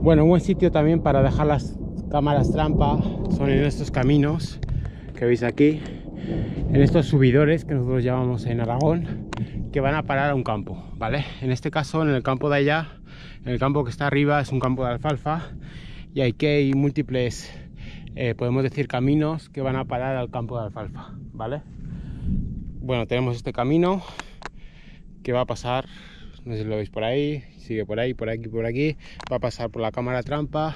Bueno, un buen sitio también para dejar las cámaras trampa son en estos caminos que veis aquí, en estos subidores que nosotros llamamos en Aragón, que van a parar a un campo, ¿vale? En este caso, en el campo de allá, en el campo que está arriba, es un campo de alfalfa y aquí hay múltiples, podemos decir, caminos que van a parar al campo de alfalfa, ¿vale? Bueno, tenemos este camino que va a pasar, no sé si lo veis por ahí, sigue por ahí, por aquí, por aquí, va a pasar por la cámara trampa,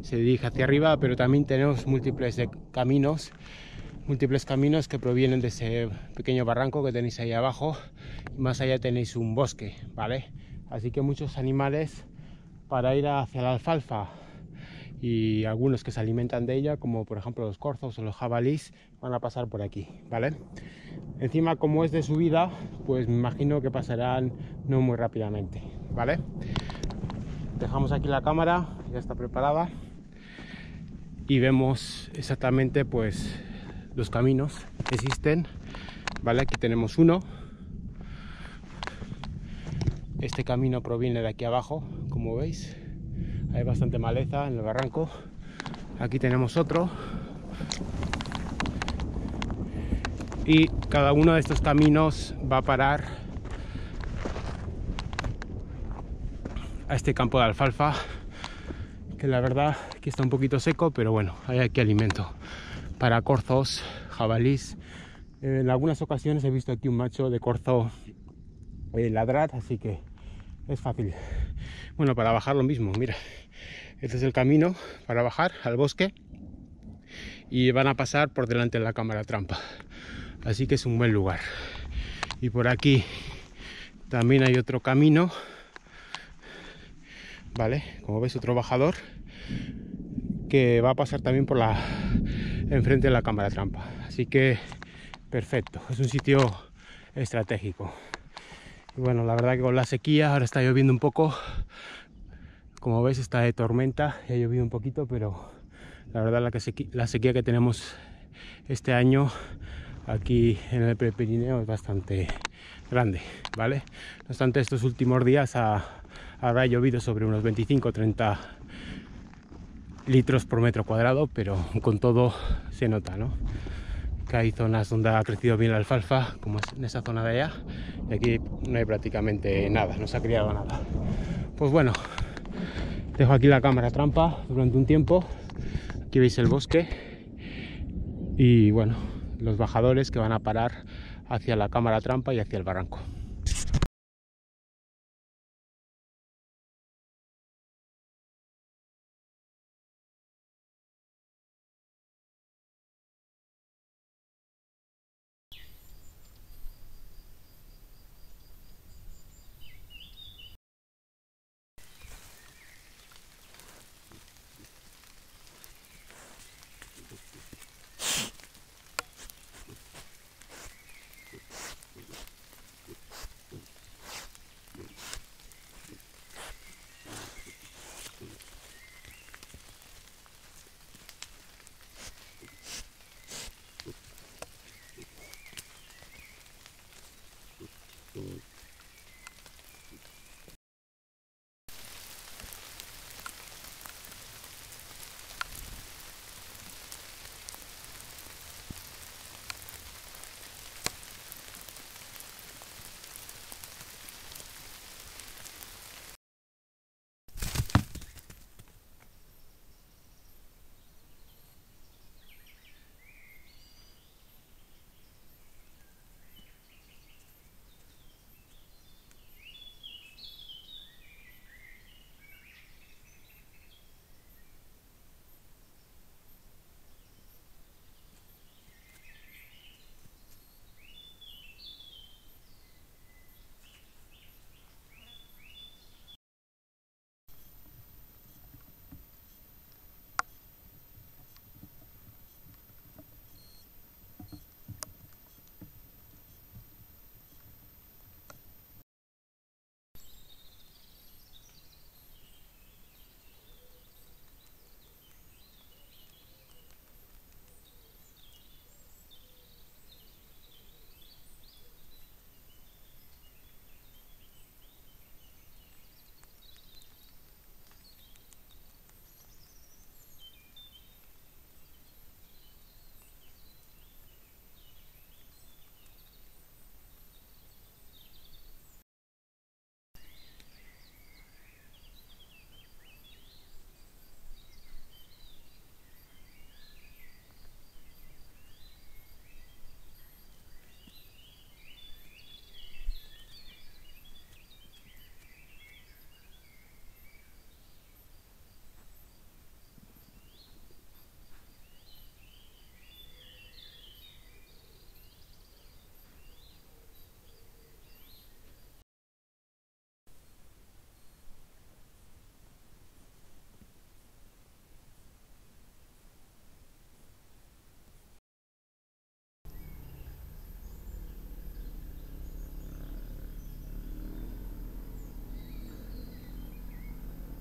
se dirige hacia arriba, pero también tenemos múltiples caminos que provienen de ese pequeño barranco que tenéis ahí abajo, y más allá tenéis un bosque, ¿vale? Así que muchos animales para ir hacia la alfalfa y algunos que se alimentan de ella, como por ejemplo los corzos o los jabalíes, van a pasar por aquí, ¿vale? Encima, como es de subida, pues me imagino que pasarán no muy rápidamente, ¿vale? Dejamos aquí la cámara, ya está preparada, y vemos exactamente pues los caminos que existen, ¿vale? Aquí tenemos uno. Este camino proviene de aquí abajo, como veis. Hay bastante maleza en el barranco. Aquí tenemos otro. Y cada uno de estos caminos va a parar a este campo de alfalfa, que la verdad que está un poquito seco, pero bueno, hay aquí alimento para corzos, jabalís. En algunas ocasiones he visto aquí un macho de corzo ladrar, así que es fácil. Bueno, para bajar lo mismo, mira, este es el camino para bajar al bosque y van a pasar por delante de la cámara trampa, así que es un buen lugar. Y por aquí también hay otro camino, vale, como veis, otro bajador que va a pasar también por enfrente de la cámara trampa, así que perfecto, es un sitio estratégico. Y bueno, la verdad que con la sequía, ahora está lloviendo un poco, como veis está de tormenta y ha llovido un poquito, pero la verdad la sequía que tenemos este año aquí en el Prepirineo es bastante grande, ¿vale? No obstante, estos últimos días habrá llovido sobre unos 25-30 litros por metro cuadrado, pero con todo se nota, ¿no? Que hay zonas donde ha crecido bien la alfalfa, como es en esa zona de allá, y aquí no hay prácticamente nada, no se ha criado nada. Pues bueno, dejo aquí la cámara trampa durante un tiempo. Aquí veis el bosque y bueno, los bajadores que van a parar hacia la cámara trampa y hacia el barranco.